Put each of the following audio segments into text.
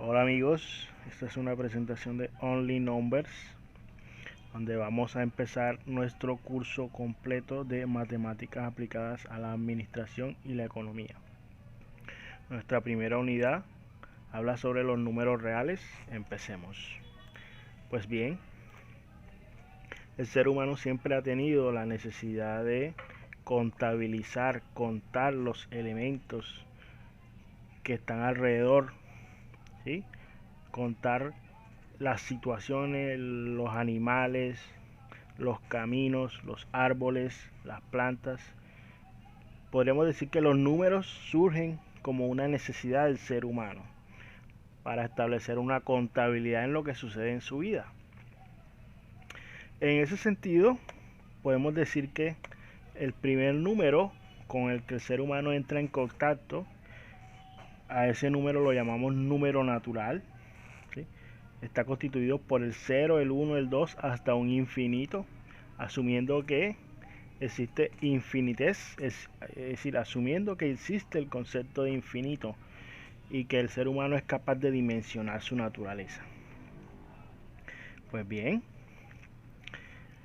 Hola amigos, esta es una presentación de Only Numbers, donde vamos a empezar nuestro curso completo de matemáticas aplicadas a la administración y la economía. Nuestra primera unidad habla sobre los números reales. Empecemos. Pues bien, el ser humano siempre ha tenido la necesidad de contabilizar, contar los elementos que están alrededor, ¿sí? Contar las situaciones, los animales, los caminos, los árboles, las plantas. Podríamos decir que los números surgen como una necesidad del ser humano para establecer una contabilidad en lo que sucede en su vida. En ese sentido, podemos decir que el primer número con el que el ser humano entra en contacto, a ese número lo llamamos número natural, ¿sí? Está constituido por el 0, el 1, el 2 hasta un infinito, asumiendo que existe infinitez, es decir, asumiendo que existe el concepto de infinito y que el ser humano es capaz de dimensionar su naturaleza. Pues bien,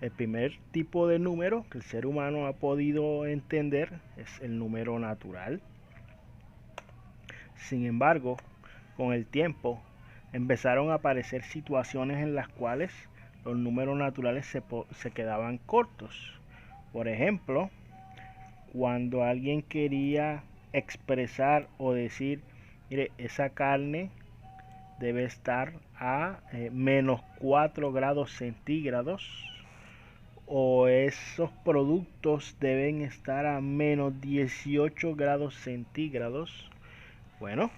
el primer tipo de número que el ser humano ha podido entender es el número natural. Sin embargo, con el tiempo empezaron a aparecer situaciones en las cuales los números naturales se quedaban cortos. Por ejemplo, cuando alguien quería expresar o decir, mire, esa carne debe estar a menos 4 grados centígrados, o esos productos deben estar a menos 18 grados centígrados. Bueno,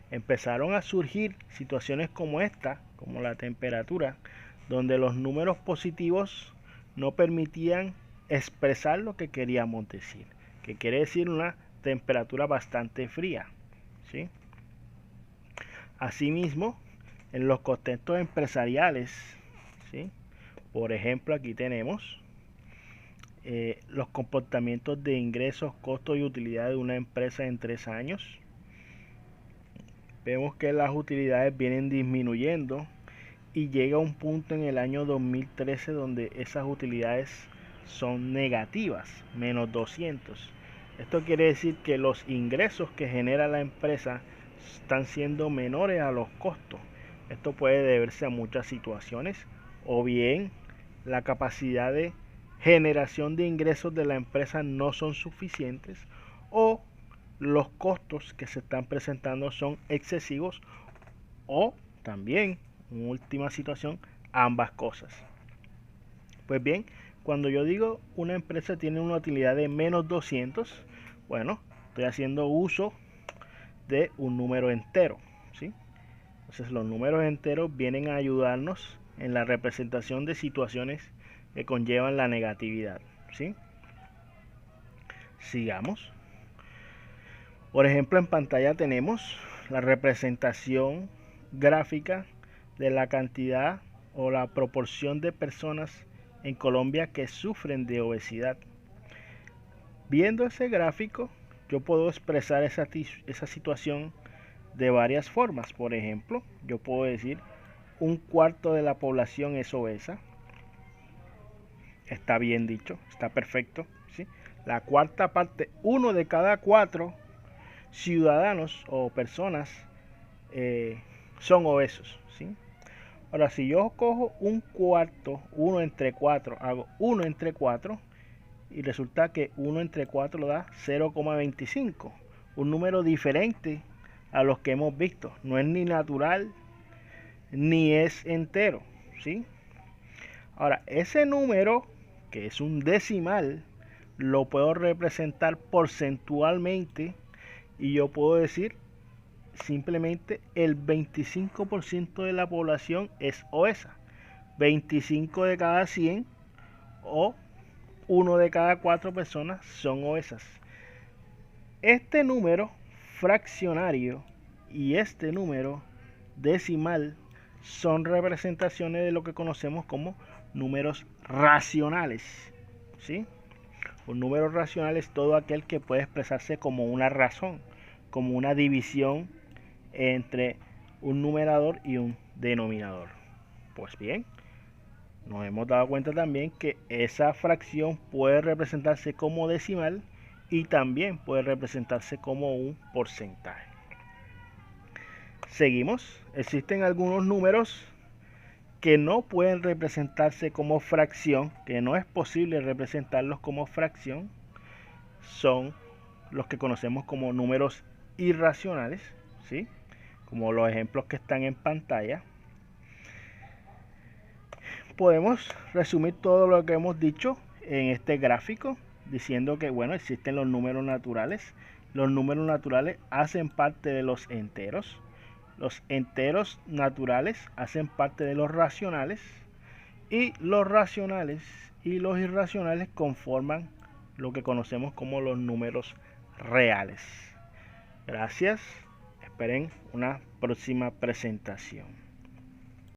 empezaron a surgir situaciones como esta, como la temperatura, donde los números positivos no permitían expresar lo que queríamos decir, que quiere decir una temperatura bastante fría, ¿sí? Asimismo, en los contextos empresariales, ¿sí? Por ejemplo, aquí tenemos los comportamientos de ingresos, costos y utilidades de una empresa en 3 años. Vemos que las utilidades vienen disminuyendo y llega un punto en el año 2013 donde esas utilidades son negativas, menos 200. Esto quiere decir que los ingresos que genera la empresa están siendo menores a los costos. Esto puede deberse a muchas situaciones, o bien la capacidad de generación de ingresos de la empresa no son suficientes, o los costos que se están presentando son excesivos, o también, en última situación, ambas cosas. Pues bien, cuando yo digo una empresa tiene una utilidad de menos 200, bueno, estoy haciendo uso de un número entero, ¿sí? Entonces los números enteros vienen a ayudarnos en la representación de situaciones que conllevan la negatividad, ¿sí? Sigamos. Por ejemplo, en pantalla tenemos la representación gráfica de la cantidad o la proporción de personas en Colombia que sufren de obesidad. Viendo ese gráfico, yo puedo expresar esa situación de varias formas. Por ejemplo, yo puedo decir un cuarto de la población es obesa. Está bien dicho, está perfecto, ¿sí? La cuarta parte, 1 de cada 4 ciudadanos o personas son obesos, ¿sí? Ahora, si yo cojo un cuarto, 1 entre 4, hago 1 entre 4 y resulta que 1 entre 4 lo da 0,25, un número diferente a los que hemos visto. No es ni natural ni es entero, ¿sí? Ahora, ese número, que es un decimal, lo puedo representar porcentualmente y yo puedo decir simplemente el 25% de la población es obesa. 25 de cada 100 o 1 de cada 4 personas son obesas. Este número fraccionario y este número decimal son representaciones de lo que conocemos como números racionales, ¿sí? Un número racional es todo aquel que puede expresarse como una razón, como una división entre un numerador y un denominador. Pues bien, nos hemos dado cuenta también que esa fracción puede representarse como decimal y también puede representarse como un porcentaje. Seguimos. Existen algunos números que no pueden representarse como fracción, que no es posible representarlos como fracción. Son los que conocemos como números irracionales, ¿sí? Como los ejemplos que están en pantalla. Podemos resumir todo lo que hemos dicho en este gráfico diciendo que, bueno, existen los números naturales. Los números naturales hacen parte de los enteros. Los enteros naturales hacen parte de los racionales. Y los racionales y los irracionales conforman lo que conocemos como los números reales. Gracias. Esperen una próxima presentación.